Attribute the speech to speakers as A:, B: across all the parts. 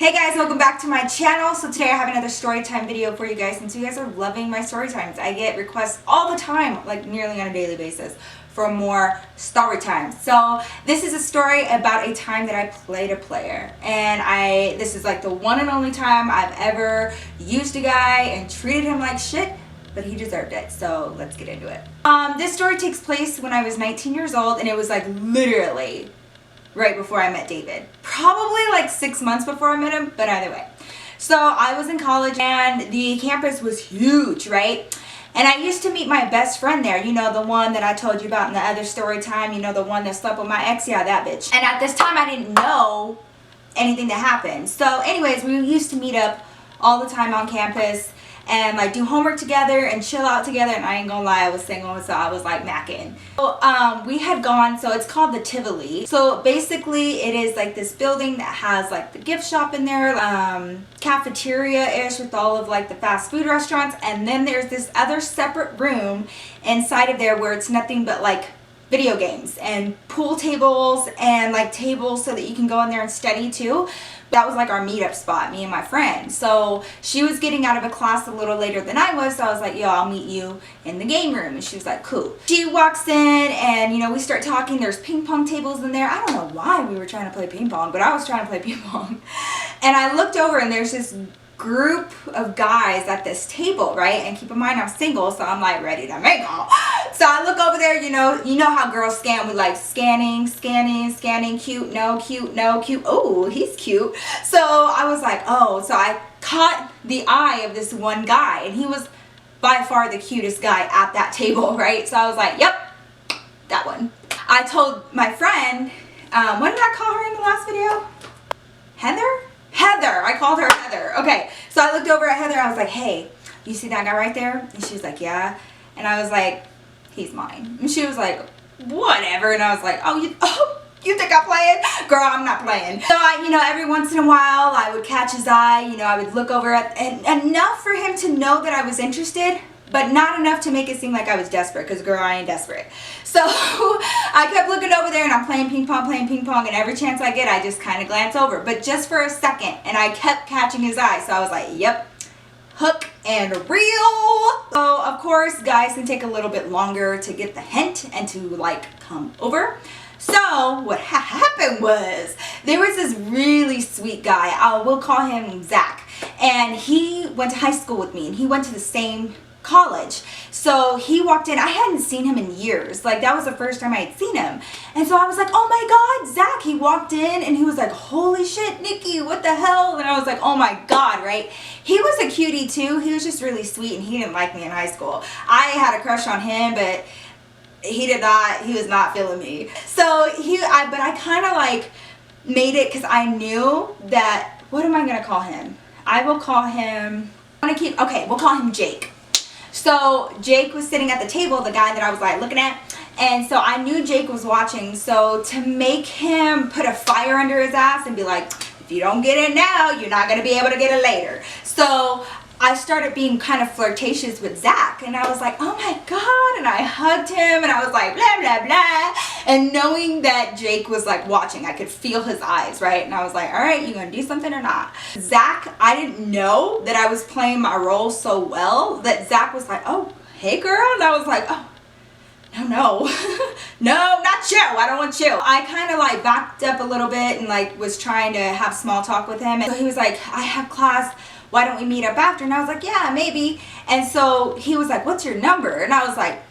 A: Hey guys, welcome back to my channel. So today I have another story time video for you guys, and so you guys are loving my story times. I get requests all the time, like nearly on a daily basis, for more story times. So this is a story about a time that I played a player, and this is like the one and only time I've ever used a guy and treated him like shit, but he deserved it. So let's get into it. This story takes place when I was 19 years old, and it was like literally right before I met David. Probably like 6 months before I met him, but either way. So I was in college and the campus was huge, right? And I used to meet my best friend there, you know, the one that I told you about in the other story time, you know, the one that slept with my ex, yeah, that bitch. And at this time I didn't know anything that happened. So anyways, we used to meet up all the time on campus and like do homework together and chill out together, and I ain't gonna lie, I was single, so I was like macking. So we had gone, so it's called the Tivoli. So basically it is like this building that has like the gift shop in there, cafeteria-ish with all of like the fast food restaurants, and then there's this other separate room inside of there where it's nothing but like video games and pool tables and like tables so that you can go in there and study too. That was like our meetup spot, me and my friend. So she was getting out of a class a little later than I was, so I was like, yo, I'll meet you in the game room. And she was like, cool. She walks in and, you know, we start talking. There's ping pong tables in there. I don't know why we were trying to play ping pong, but I was trying to play ping pong. And I looked over and there's this group of guys at this table, right? And keep in mind I'm single, so I'm like ready to make out. So I look over there, you know how girls scan, we like scanning, cute, no, cute, oh, he's cute. So I was like, oh, so I caught the eye of this one guy, and he was by far the cutest guy at that table, right? So I was like, yep, that one. I told my friend, what did I call her in the last video? Heather, I called her Heather. Okay, so I looked over at Heather, I was like, hey, you see that guy right there? And she was like, yeah. And I was like, he's mine. And she was like, whatever. And I was like, oh, you think I'm playing? Girl, I'm not playing. So I, every once in a while, I would catch his eye, I would look over at, and enough for him to know that I was interested, but not enough to make it seem like I was desperate, because girl, I ain't desperate. So I kept looking over there and I'm playing ping pong, and every chance I get, I just kind of glance over, but just for a second, and I kept catching his eye, so I was like, yep, hook and reel. So of course, guys can take a little bit longer to get the hint and to like come over. So what happened was, there was this really sweet guy, we'll call him Zach, and he went to high school with me, and he went to the same college. So he walked in, I hadn't seen him in years, like that was the first time I had seen him, and so I was like, oh my god, Zach. He walked in and he was like, holy shit, Nikki, what the hell? And I was like, oh my god, right? He was a cutie too, he was just really sweet, and he didn't like me in high school. I had a crush on him, but he was not feeling me. So but I kind of like made it, because I knew that, what am I gonna call him? We'll call him Jake. So Jake was sitting at the table, the guy that I was like looking at, and so I knew Jake was watching, so to make him put a fire under his ass and be like, if you don't get it now, you're not going to be able to get it later. So I started being kind of flirtatious with Zach, and I was like, oh my god, and I hugged him, and I was like, blah, blah, blah, and knowing that Jake was like watching, I could feel his eyes, right? And I was like, all right, you gonna do something or not? Zach, I didn't know that I was playing my role so well that Zach was like, oh, hey girl, and I was like, oh, no, no, not you, I don't want you. I kind of like backed up a little bit and like was trying to have small talk with him, and so he was like, I have class, why don't we meet up after? And I was like, yeah, maybe. And so he was like, what's your number? And I was like,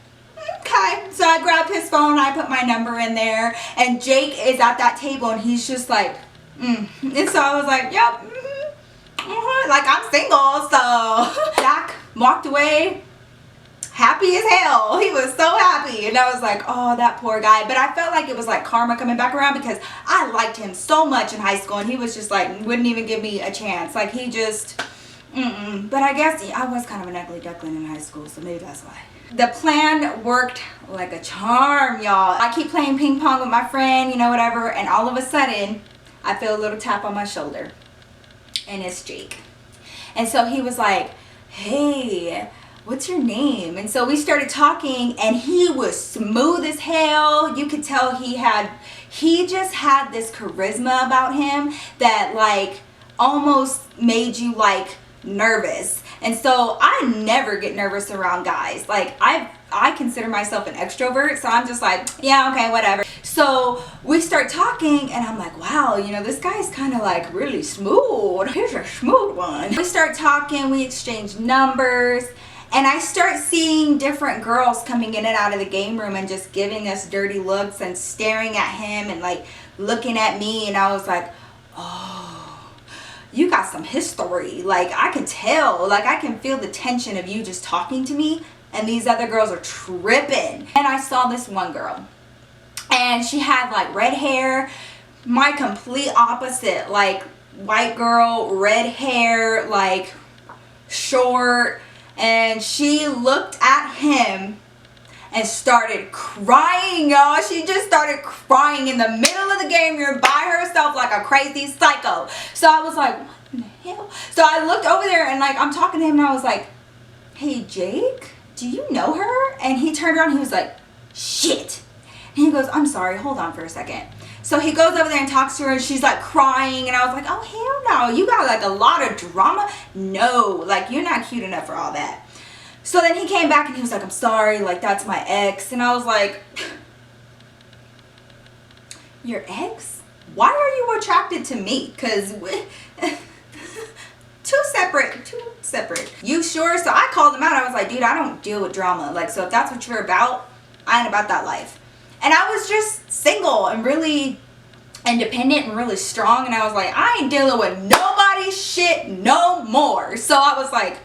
A: okay. So I grabbed his phone, I put my number in there, and Jake is at that table, and he's just like, And so I was like, yep, like I'm single. So Zach walked away happy as hell. He was so happy, and I was like, oh, that poor guy. But I felt like it was like karma coming back around, because I liked him so much in high school, and he was just like, wouldn't even give me a chance. Like he just, But I guess I was kind of an ugly duckling in high school, so maybe that's why. The plan worked like a charm, y'all. I keep playing ping pong with my friend, whatever, and all of a sudden, I feel a little tap on my shoulder, and it's Jake. And so he was like, hey, what's your name? And so we started talking, and he was smooth as hell. You could tell he just had this charisma about him that like almost made you like nervous. And so I never get nervous around guys. Like I consider myself an extrovert, so I'm just like, yeah, okay, whatever. So we start talking and I'm like, wow, you know, this guy's kind of like really smooth. Here's a smooth one. We start talking, we exchange numbers, and I start seeing different girls coming in and out of the game room and just giving us dirty looks and staring at him and like looking at me. And I was like, oh, you got some history. Like I can tell, like I can feel the tension of you just talking to me, and these other girls are tripping. And I saw this one girl, and she had like red hair, my complete opposite, like white girl, red hair, like short. And she looked at him and started crying, y'all. She just started crying in the middle of the game room by herself like a crazy psycho. So I was like, what in the hell? So I looked over there and like I'm talking to him and I was like, hey Jake, do you know her? And he turned around and he was like, shit. And he goes, I'm sorry, hold on for a second. So he goes over there and talks to her and she's like crying, and I was like, oh hell no, you got like a lot of drama. No, like you're not cute enough for all that. So then he came back and he was like, I'm sorry, like that's my ex. And I was like, your ex? Why are you attracted to me? Because two separate. You sure? So I called him out. I was like, dude, I don't deal with drama. Like, so if that's what you're about, I ain't about that life. And I was just single and really independent and really strong. And I was like, I ain't dealing with nobody's shit no more. So I was like,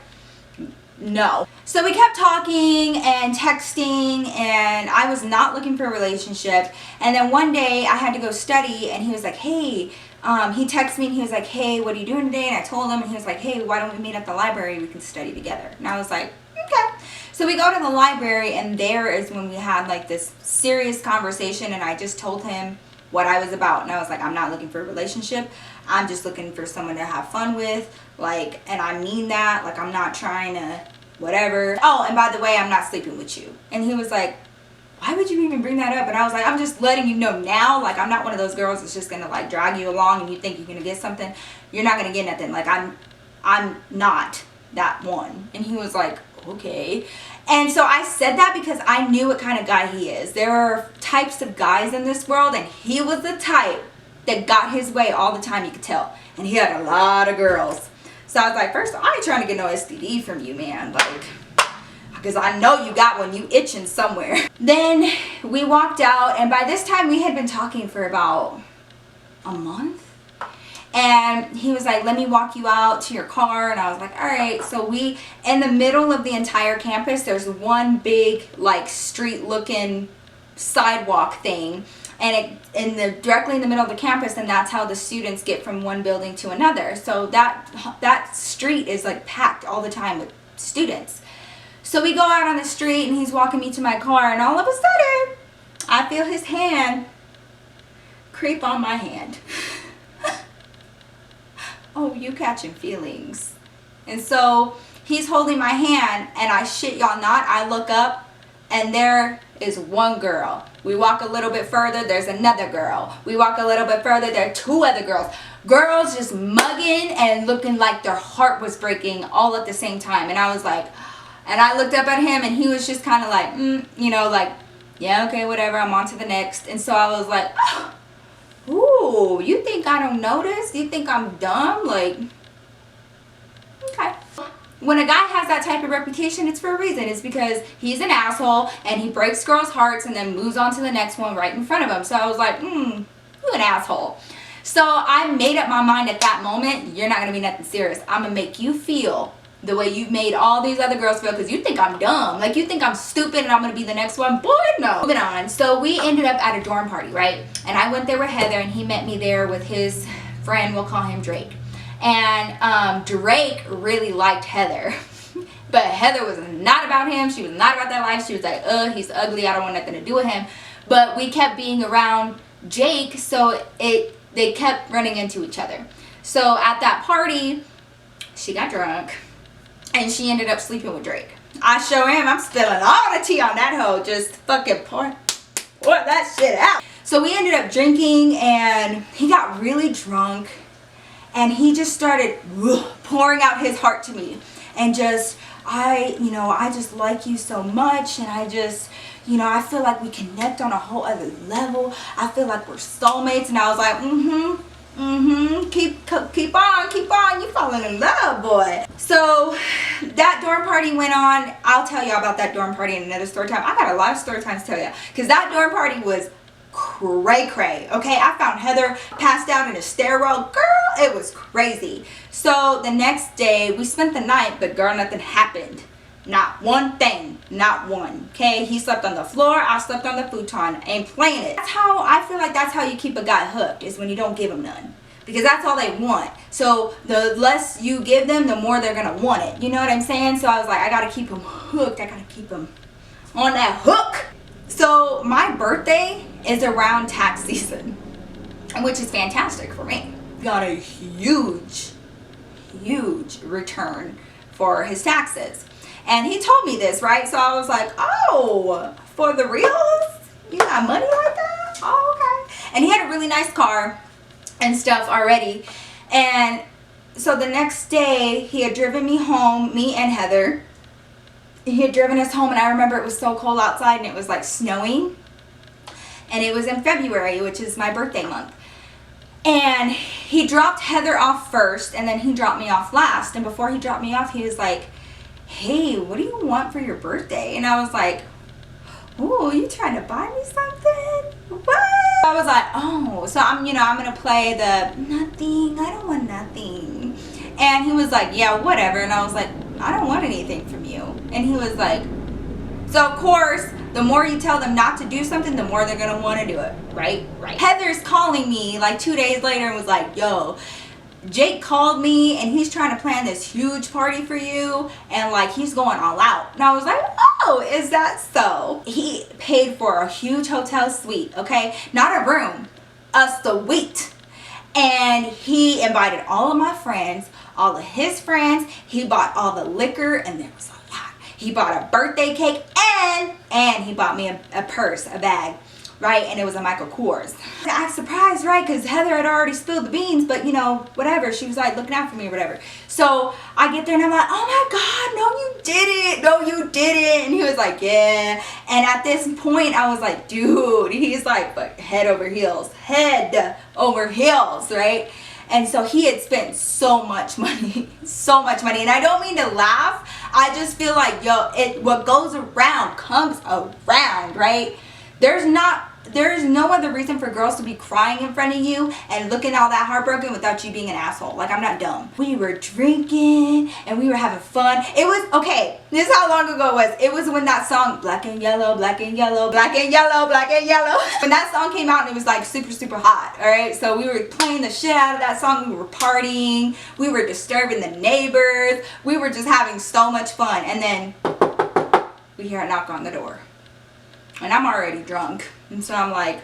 A: no. So we kept talking and texting, and I was not looking for a relationship. And then one day I had to go study, and he was like, hey, he texted me and he was like, hey, what are you doing today? And I told him, and he was like, hey, why don't we meet at the library? We can study together. And I was like, okay. So we go to the library, and there is when we had like this serious conversation, and I just told him what I was about. And I was like, I'm not looking for a relationship. I'm just looking for someone to have fun with. Like, and I mean that. Like, I'm not trying to whatever. Oh, and by the way, I'm not sleeping with you. And he was like, why would you even bring that up? And I was like, I'm just letting you know now. Like, I'm not one of those girls that's just gonna like drag you along and you think you're gonna get something. You're not gonna get nothing. Like, I'm not that one. And he was like, okay. And so I said that because I knew what kind of guy he is. There are types of guys in this world, and he was the type that got his way all the time, you could tell. And he had a lot of girls. So I was like, first, I ain't trying to get no STD from you, man. Like, because I know you got one. You itching somewhere. Then we walked out, and by this time we had been talking for about a month. And he was like, let me walk you out to your car. And I was like, all right. So we, in the middle of the entire campus, there's one big like street looking sidewalk thing. And directly in the middle of the campus, and that's how the students get from one building to another. So that street is like packed all the time with students. So we go out on the street, and he's walking me to my car, and all of a sudden, I feel his hand creep on my hand. Oh, you catching feelings. And so he's holding my hand, and I shit y'all not, I look up, and there is one girl. We walk a little bit further, there's another girl. We walk a little bit further, there are two other girls. Girls just mugging and looking like their heart was breaking all at the same time. And I was like, and I looked up at him, and he was just kind of like, you know, like, yeah, okay, whatever, I'm on to the next. And so I was like, oh, ooh, you think I don't notice? You think I'm dumb? Like, okay. When a guy has that type of reputation, it's for a reason. It's because he's an asshole, and he breaks girls' hearts and then moves on to the next one right in front of him. So I was like, you an asshole. So I made up my mind at that moment, you're not going to be nothing serious. I'm going to make you feel the way you've made all these other girls feel, because you think I'm dumb. Like, you think I'm stupid and I'm going to be the next one. Boy, no. Moving on. So we ended up at a dorm party, right? And I went there with Heather, and he met me there with his friend. We'll call him Drake. And Drake really liked Heather. But Heather was not about him. She was not about that life. She was like, he's ugly. I don't want nothing to do with him. But we kept being around Jake, so they kept running into each other. So at that party, she got drunk, and she ended up sleeping with Drake. I show him, I'm spilling all the tea on that hoe. Just fucking pour that shit out. So we ended up drinking, and he got really drunk. And he just started pouring out his heart to me. And just, I just like you so much. And I just, I feel like we connect on a whole other level. I feel like we're soulmates. And I was like, keep on. You falling in love, boy. So that dorm party went on. I'll tell y'all about that dorm party in another story time. I got a lot of story times to tell you. Because that dorm party was cray. Okay, I found Heather passed out in a stairwell. Girl, it was crazy. So the next day we spent the night, but girl, nothing happened. Not one thing, not one. Okay, he slept on the floor, I slept on the futon. Ain't playing it. That's how I feel like that's how you keep a guy hooked, is when you don't give him none, because that's all they want. So the less you give them, the more they're gonna want it. You know what I'm saying? So I was like, I gotta keep him hooked. I gotta keep him on that hook. So my birthday is around tax season, which is fantastic for me. Got a huge return for his taxes. And he told me this, right? So I was like, oh, for the reals? You got money like that? Oh, okay. And he had a really nice car and stuff already. And so the next day, he had driven me home, me and Heather. He had driven us home, and I remember it was so cold outside, and it was like snowing. And it was in February, which is my birthday month. And he dropped Heather off first, and then he dropped me off last. And before he dropped me off, he was like, hey, what do you want for your birthday? And I was like, oh, you trying to buy me something? What? I was like, oh, so I'm going to play the nothing. I don't want nothing. And he was like, yeah, whatever. And I was like, I don't want anything from you. And he was like, so of course, the more you tell them not to do something, the more they're going to want to do it. Right? Heather's calling me like 2 days later and was like, yo, Jake called me and he's trying to plan this huge party for you, and like he's going all out. And I was like, oh, is that so? He paid for a huge hotel suite, okay? Not a room, a suite. And he invited all of my friends, all of his friends. He bought all the liquor, and there was a lot. He bought a birthday cake, and he bought me a purse, a bag. Right, and it was a Michael Kors. I was surprised, right, because Heather had already spilled the beans, but whatever, she was like looking out for me or whatever. So I get there and I'm like, oh my God, no you didn't, and he was like, yeah. And at this point I was like, dude, he's like, but head over heels, right? And so he had spent so much money, and I don't mean to laugh, I just feel like, what goes around comes around, right? There's no other reason for girls to be crying in front of you and looking all that heartbroken without you being an asshole. Like, I'm not dumb. We were drinking and we were having fun. It was, okay, this is how long ago it was. It was when that song, Black and Yellow, Black and Yellow, Black and Yellow, Black and Yellow. When that song came out, and it was like super hot, all right? So we were playing the shit out of that song. We were partying. We were disturbing the neighbors. We were just having so much fun. And then we hear a knock on the door. And I'm already drunk. And so I'm like,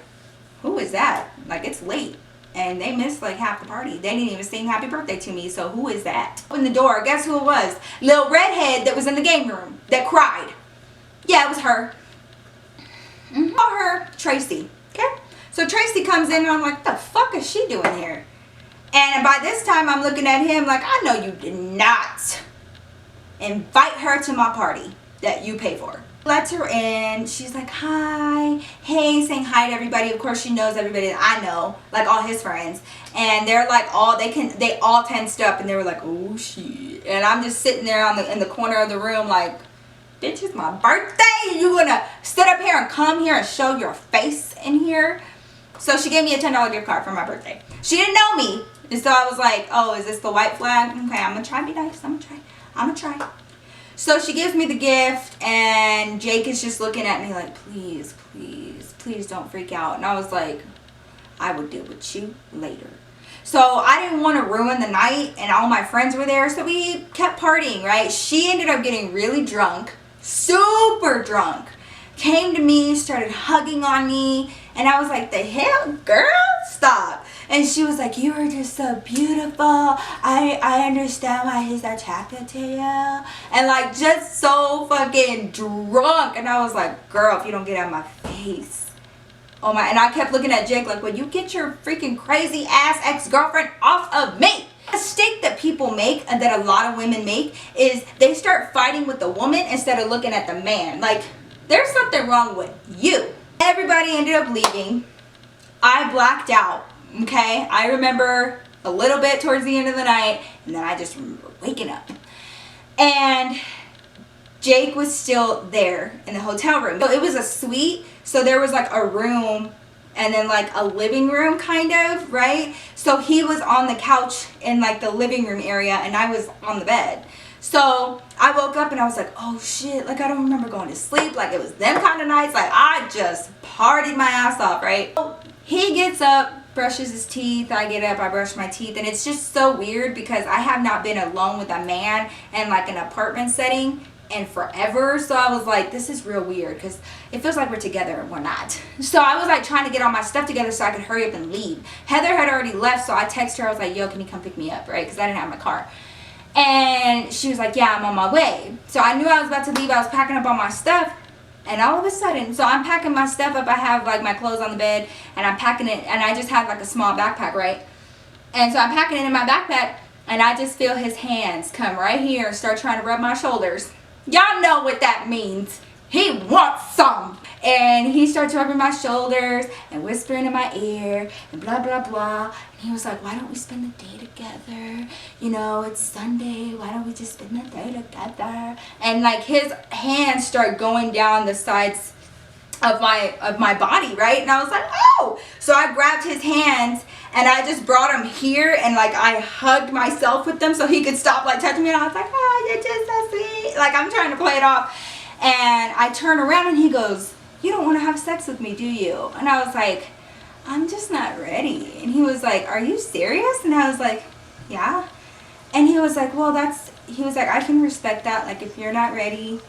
A: who is that? Like, it's late. And they missed like half the party. They didn't even sing happy birthday to me. So who is that? Open the door. Guess who it was? Little redhead that was in the game room that cried. Yeah, it was her. Call her Tracy. Okay? So Tracy comes in and I'm like, what the fuck is she doing here? And by this time I'm looking at him like, I know you did not invite her to my party that you pay for. Lets her in. She's like, hi, hey, saying hi to everybody. Of course, she knows everybody that I know, like all his friends. And they're like, they all tensed up, and they were like, oh shit. And I'm just sitting there in the corner of the room, like, bitch, it's my birthday. You gonna sit up here and come here and show your face in here? So she gave me a $10 gift card for my birthday. She didn't know me, and so I was like, oh, is this the white flag? Okay, I'm gonna try to be nice. I'm gonna try. So she gives me the gift, and Jake is just looking at me like, please, please, please don't freak out. And I was like, I will deal with you later. So I didn't want to ruin the night, and all my friends were there, so we kept partying, right? She ended up getting really drunk, super drunk, came to me, started hugging on me, and I was like, the hell, girl, stop. And she was like, you are just so beautiful. I understand why he's attracted to you. And like, just so fucking drunk. And I was like, girl, if you don't get out of my face. Oh my, and I kept looking at Jake like, well, you get your freaking crazy ass ex-girlfriend off of me. mistake that people make and that a lot of women make is they start fighting with the woman instead of looking at the man. Like, there's something wrong with you. Everybody ended up leaving. I blacked out, okay? I remember a little bit towards the end of the night, and then I just remember waking up. And Jake was still there in the hotel room. So it was a suite, so there was like a room and then like a living room kind of, right? So he was on the couch in like the living room area and I was on the bed. So I woke up and I was like, oh shit, like I don't remember going to sleep. Like it was them kind of nights. Like I just partied my ass off, right? So he gets up, brushes his teeth. I get up, I brush my teeth. And it's just so weird because I have not been alone with a man in like an apartment setting in forever. So I was like, this is real weird because it feels like we're together and we're not. So I was like trying to get all my stuff together so I could hurry up and leave. Heather had already left, so I texted her. I was like, yo, can you come pick me up, right? Because I didn't have my car. And she was like, yeah, I'm on my way. So I knew I was about to leave. I was packing up all my stuff. And all of a sudden, so I'm packing my stuff up. I have like my clothes on the bed and I'm packing it. And I just have like a small backpack, right? And so I'm packing it in my backpack and I just feel his hands come right here and start trying to rub my shoulders. Y'all know what that means. He wants some. And he starts rubbing my shoulders and whispering in my ear and blah, blah, blah. And he was like, why don't we spend the day together? You know, it's Sunday. Why don't we just spend the day together? And like his hands start going down the sides of my body, right? And I was like, oh! So I grabbed his hands and I just brought him here and like I hugged myself with them so he could stop like touching me. And I was like, oh, you're just so sweet. Like I'm trying to play it off. And I turn around and he goes, you don't want to have sex with me, do you? And I was like, I'm just not ready. And he was like, are you serious? And I was like, yeah. And he was like, well, he was like, I can respect that. Like if you're not ready,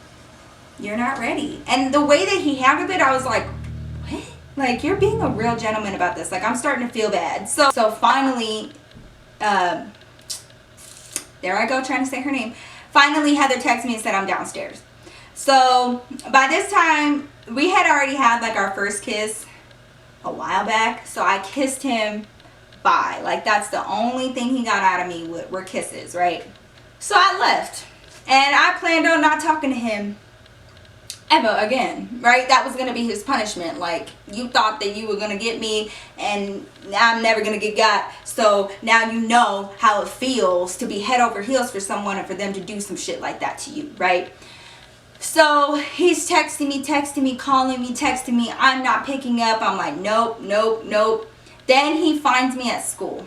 A: you're not ready. And the way that he handled it, I was like, what? Like, you're being a real gentleman about this. Like, I'm starting to feel bad. So finally, there I go trying to say her name. Finally, Heather texted me and said I'm downstairs. So by this time, we had already had like our first kiss a while back. So I kissed him bye. Like, that's the only thing he got out of me were kisses, right? So I left. And I planned on not talking to him ever again, right? That was going to be his punishment. Like, you thought that you were going to get me and now I'm never going to get got. So now you know how it feels to be head over heels for someone and for them to do some shit like that to you, right? So he's texting me, calling me, texting me. I'm not picking up. I'm like, nope, nope, nope. Then he finds me at school.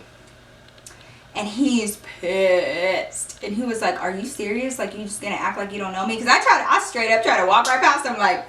A: And he's pissed. And he was like, are you serious? Like, you just gonna act like you don't know me? Because I straight up tried to walk right past him like,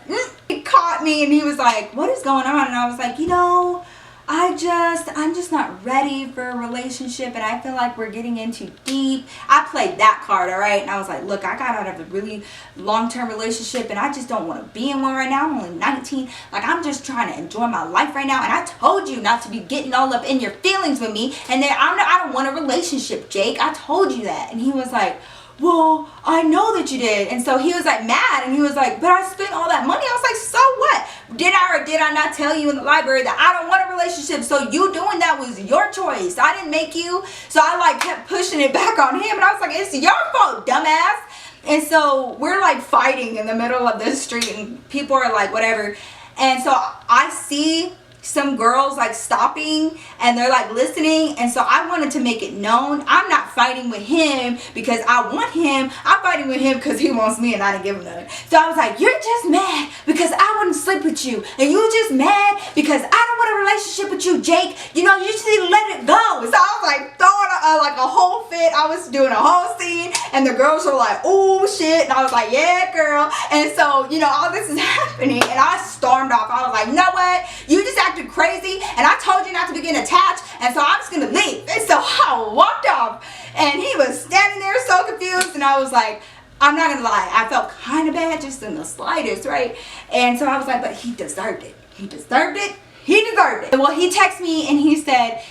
A: He caught me and he was like, what is going on? And I was like, you know, I'm just not ready for a relationship and I feel like we're getting in too deep. I played that card, all right? And I was like, look, I got out of a really long-term relationship and I just don't want to be in one right now. I'm only 19. Like, I'm just trying to enjoy my life right now. And I told you not to be getting all up in your feelings with me. And then I don't want a relationship, Jake. I told you that. And he was like, well, I know that you did. And so he was like mad and he was like, but I spent all that money. I was like, so what? Did I or did I not tell you in the library that I don't want a relationship? So you doing that was your choice. I didn't make you. So I like kept pushing it back on him and I was like, it's your fault, dumbass. And so we're like fighting in the middle of the street and people are like, whatever. And so I see some girls like stopping and they're like listening, and so I wanted to make it known I'm not fighting with him because I want him. I'm fighting with him because he wants me and I didn't give him nothing. So I was like, you're just mad because I wouldn't sleep with you, and you just mad because I don't want a relationship with you, Jake. You know, you just need to let it go. So I was like throwing like a whole fit. I was doing a whole scene and the girls were like, oh shit, and I was like, yeah girl. And so, you know, all this is happening and I stormed off. I was like, you know what, you just acted crazy and I told you not to be getting attached, and so I'm just gonna leave. And so I walked off and he was standing there so confused, and I was like, I'm not gonna lie, I felt kind of bad just in the slightest, right? And so I was like, but he deserved it. He deserved it. He deserved it. Well, he texted me and he said,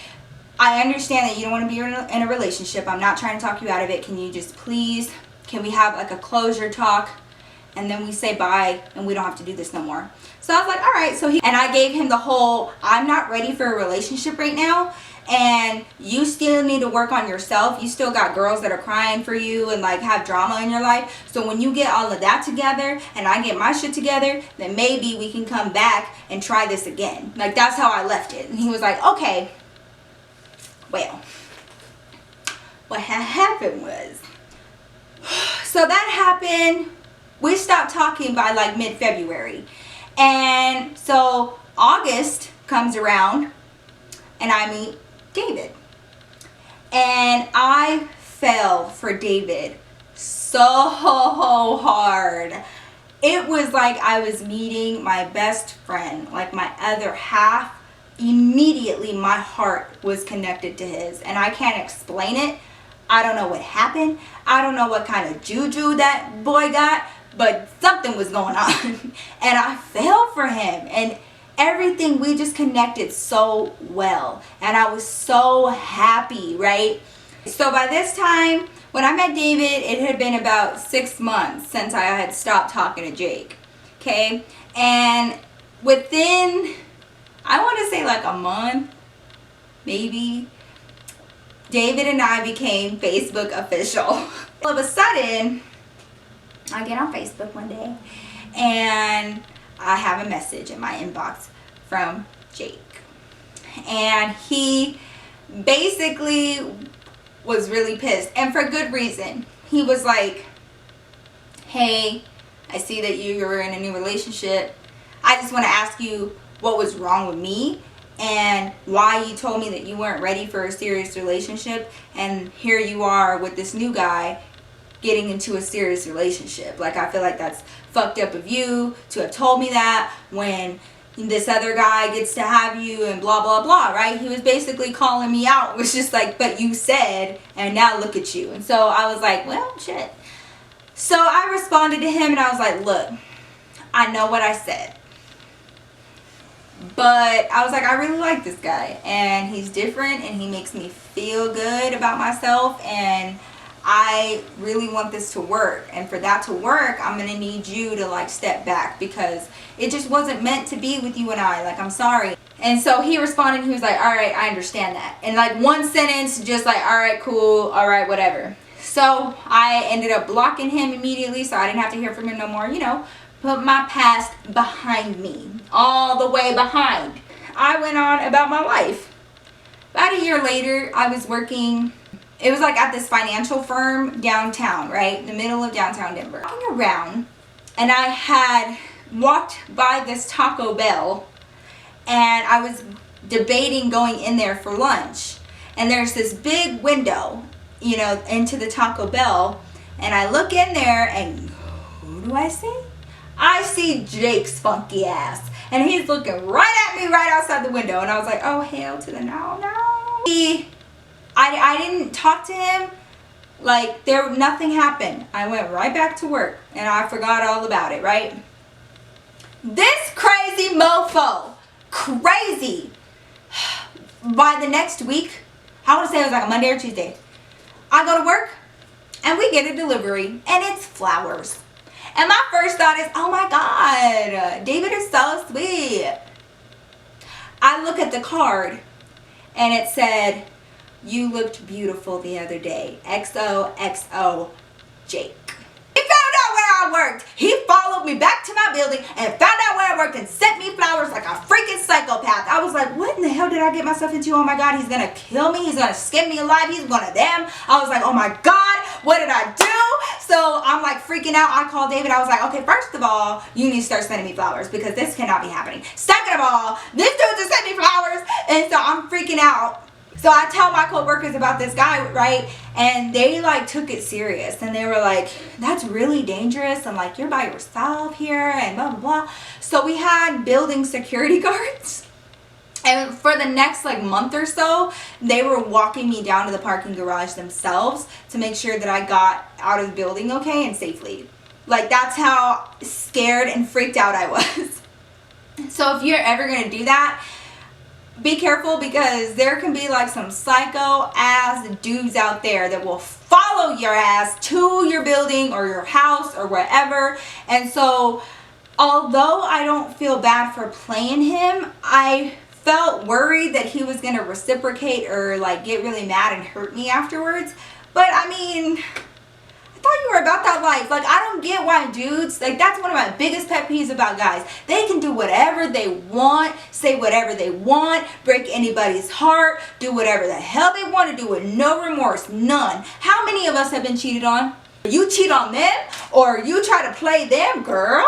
A: I understand that you don't want to be in a relationship. I'm not trying to talk you out of it. Can you just please, can we have like a closure talk? And then we say bye and we don't have to do this no more. So I was like, all right. So and I gave him the whole, I'm not ready for a relationship right now. and you still need to work on yourself, you still got girls that are crying for you and like have drama in your life. So when you get all of that together and I get my shit together, then maybe we can come back and try this again. Like, that's how I left it. And he was like, okay. Well, what had happened was, so that happened. We stopped talking by like mid-February. And so August comes around and I meet David. And I fell for David so hard. It was like I was meeting my best friend, like my other half. Immediately my heart was connected to his, and I can't explain it. I don't know what happened. I don't know what kind of juju that boy got, but something was going on. And I fell for him, and everything, we just connected so well, and I was so happy, right? So by this time, when I met David, it had been about 6 months since I had stopped talking to Jake, okay? And within, I want to say like a month, maybe, David and I became Facebook official. All of a sudden, I get on Facebook one day, and I have a message in my inbox from Jake. And he basically was really pissed, and for good reason. He was like, hey, I see that you're in a new relationship. I just want to ask you what was wrong with me and why you told me that you weren't ready for a serious relationship, and here you are with this new guy getting into a serious relationship. Like, I feel like that's fucked up of you to have told me that when this other guy gets to have you and blah blah blah, right? He was basically calling me out. It was just like, but you said, and now look at you. And so I was like, well, shit. So I responded to him and I was like, look, I know what I said, but I was like, I really like this guy, and he's different, and he makes me feel good about myself, and I really want this to work. And for that to work, I'm gonna need you to like step back, because it just wasn't meant to be with you and I. Like, I'm sorry. And so he responded, he was like, all right, I understand that. And like one sentence, just like, all right, cool, all right, whatever. So I ended up blocking him immediately, so I didn't have to hear from him no more, you know. Put my past behind me, all the way behind. I went on about my life. About a year later, I was working, it was like at this financial firm downtown, right? In the middle of downtown Denver. Walking around, and I had walked by this Taco Bell, and I was debating going in there for lunch. And there's this big window, you know, into the Taco Bell, and I look in there, and who do I see? I see Jake's funky ass, and he's looking right at me right outside the window, and I was like, oh, hell to the no. I didn't talk to him, like, nothing happened. I went right back to work, and I forgot all about it, right? This crazy mofo, crazy, by the next week, I want to say it was like a Monday or Tuesday, I go to work, and we get a delivery, and it's flowers. And my first thought is, oh my God, David is so sweet. I look at the card, and it said, you looked beautiful the other day. XOXO Jake. He found out where I worked. He followed me back to my building and found out where I worked and sent me flowers like a freaking psychopath. I was like, what in the hell did I get myself into? Oh my God, he's gonna kill me. He's gonna skin me alive. He's one of them. I was like, oh my God, what did I do? So I'm like freaking out. I called David. I was like, okay, first of all, you need to start sending me flowers, because this cannot be happening. Second of all, this dude just sent me flowers. And so I'm freaking out. So I tell my coworkers about this guy, right? And they like took it serious, and they were like, that's really dangerous. I'm like, you're by yourself here and blah, blah, blah. So we had building security guards. And for the next like month or so, they were walking me down to the parking garage themselves to make sure that I got out of the building okay and safely. Like, that's how scared and freaked out I was. So if you're ever gonna do that, be careful, because there can be like some psycho ass dudes out there that will follow your ass to your building or your house or wherever. And so although I don't feel bad for playing him, I felt worried that he was gonna reciprocate or like get really mad and hurt me afterwards. But I mean, I thought you were about that life. Like, I don't get why dudes, like, that's one of my biggest pet peeves about guys. They can do whatever they want, say whatever they want, break anybody's heart, do whatever the hell they want to do with no remorse, none. How many of us have been cheated on? You cheat on them or you try to play them, girl.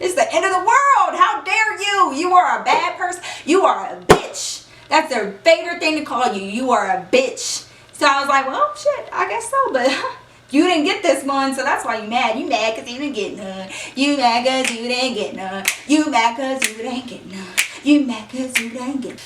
A: It's the end of the world. How dare you? You are a bad person. You are a bitch. That's their favorite thing to call you. You are a bitch. So I was like, well, shit, I guess so, but you didn't get this one, so that's why you mad. You mad because you didn't get none. You mad because you didn't get none. You mad because you didn't get none. You mad because you didn't get none.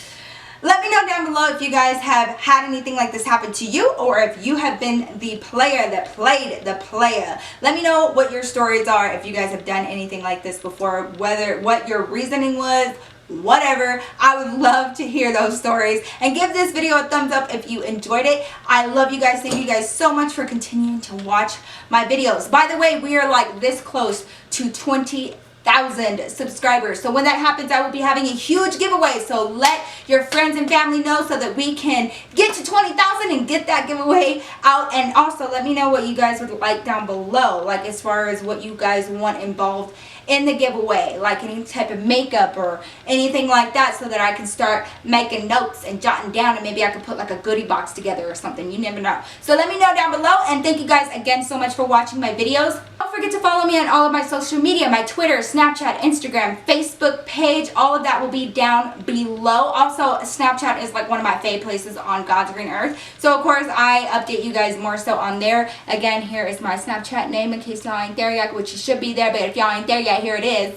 A: Let me know down below if you guys have had anything like this happen to you, or if you have been the player that played the player. Let me know what your stories are, if you guys have done anything like this before, what your reasoning was, whatever. I would love to hear those stories, and give this video a thumbs up if you enjoyed it. I love you guys. Thank you guys so much for continuing to watch my videos. By the way, we are like this close to 20,000 subscribers, so when that happens, I will be having a huge giveaway. So let your friends and family know so that we can get to 20,000 and get that giveaway out. And also let me know what you guys would like down below, like as far as what you guys want involved in the giveaway, like any type of makeup or anything like that, so that I can start making notes and jotting down, and maybe I could put like a goodie box together or something. You never know. So let me know down below, and thank you guys again so much for watching my videos. Don't forget to follow me on all of my social media, my Twitter, Snapchat, Instagram, Facebook page. All of that will be down below. Also, Snapchat is like one of my fave places on God's green earth, so of course I update you guys more so on there. Again, here is my Snapchat name in case y'all ain't there yet, which you should be there, but if y'all ain't there yet, here it is.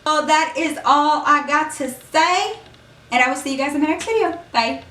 A: So that is all I got to say, and I will see you guys in my next video. Bye.